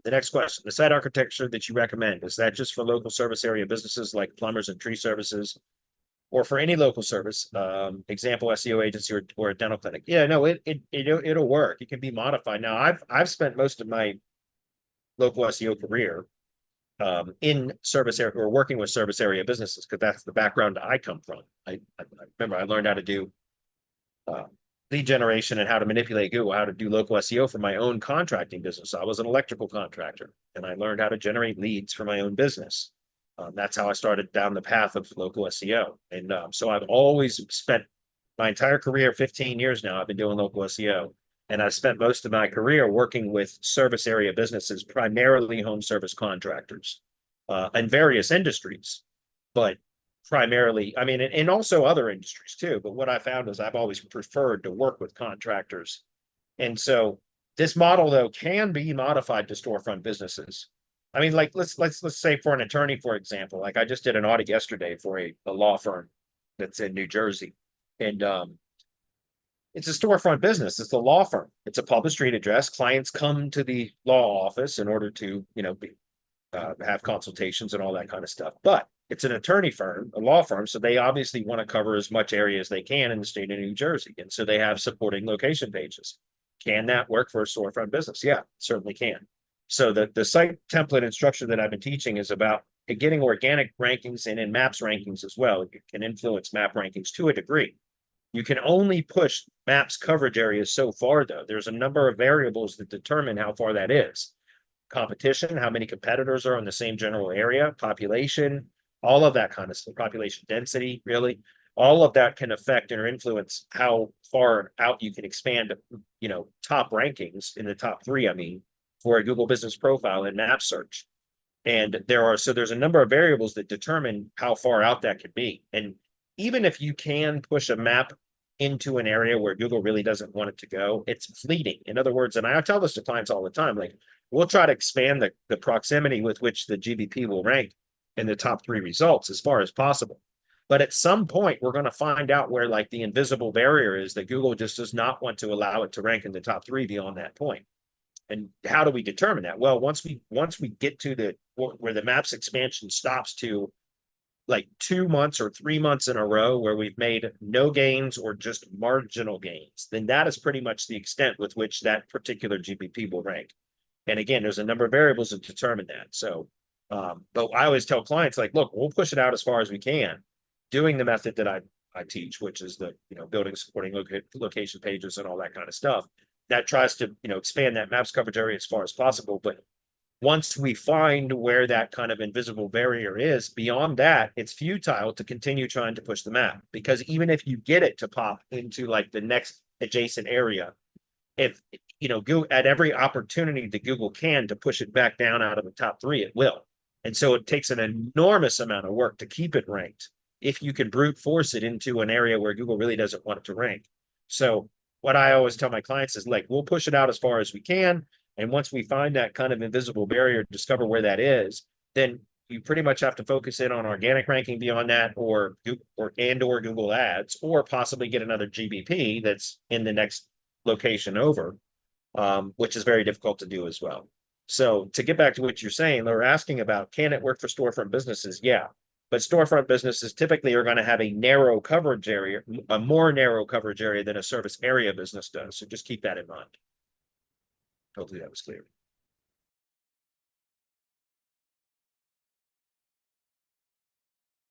The next question, the site architecture that you recommend, is that just for local service area businesses like plumbers and tree services, or for any local service, example, SEO agency or a dental clinic? Yeah, no, it'll work. It can be modified. Now, I've spent most of my local SEO career in service area or working with service area businesses, because that's the background I come from. I remember I learned how to do lead generation and how to manipulate Google, how to do local SEO for my own contracting business. I was an electrical contractor, and I learned how to generate leads for my own business. That's how I started down the path of local SEO. And so I've always spent my entire career, 15 years now, I've been doing local SEO. And I've spent most of my career working with service area businesses, primarily home service contractors, in various industries, but primarily, I mean, and also other industries too. But what I found is I've always preferred to work with contractors. And so this model, though, can be modified to storefront businesses. I mean, like let's say for an attorney, for example, like I just did an audit yesterday for a law firm that's in New Jersey. And it's a storefront business. It's a law firm. It's a public street address. Clients come to the law office in order to, have consultations and all that kind of stuff. But it's an attorney firm, a law firm, so they obviously want to cover as much area as they can in the state of New Jersey. And so they have supporting location pages. Can that work for a storefront business? Yeah, certainly can. So the site template and structure that I've been teaching is about getting organic rankings and in maps rankings as well. It can influence map rankings to a degree. You can only push maps coverage areas so far, though. There's a number of variables that determine how far that is. Competition, how many competitors are in the same general area, population, all of that kind of stuff, population density, really. All of that can affect or influence how far out you can expand, top rankings in the top 3, I mean, for a Google business profile and map search. And there's a number of variables that determine how far out that could be. And even if you can push a map into an area where Google really doesn't want it to go, it's fleeting. In other words, and I tell this to clients all the time, like, we'll try to expand the proximity with which the GBP will rank in the top 3 results as far as possible. But at some point, we're going to find out where like the invisible barrier is that Google just does not want to allow it to rank in the top 3 beyond that point. And how do we determine that? Well, once we get to where the maps expansion stops to like 2 months or 3 months in a row where we've made no gains or just marginal gains, then that is pretty much the extent with which that particular GBP will rank. And again, there's a number of variables that determine that. So, but I always tell clients, like, look, we'll push it out as far as we can, doing the method that I teach, which is the, building supporting location pages and all that kind of stuff. That tries to, expand that maps coverage area as far as possible. But once we find where that kind of invisible barrier is, beyond that, it's futile to continue trying to push the map, because even if you get it to pop into like the next adjacent area, if Google, at every opportunity that Google can to push it back down out of the top 3, it will. And so it takes an enormous amount of work to keep it ranked if you can brute force it into an area where Google really doesn't want it to rank. So what I always tell my clients is, like, we'll push it out as far as we can. And once we find that kind of invisible barrier, discover where that is, then you pretty much have to focus in on organic ranking beyond that, or Google Ads, or possibly get another GBP that's in the next location over, which is very difficult to do as well. So to get back to what you're saying, they're asking about, can it work for storefront businesses? Yeah. But storefront businesses typically are going to have a narrow coverage area, a more narrow coverage area than a service area business does. So just keep that in mind. Hopefully that was clear.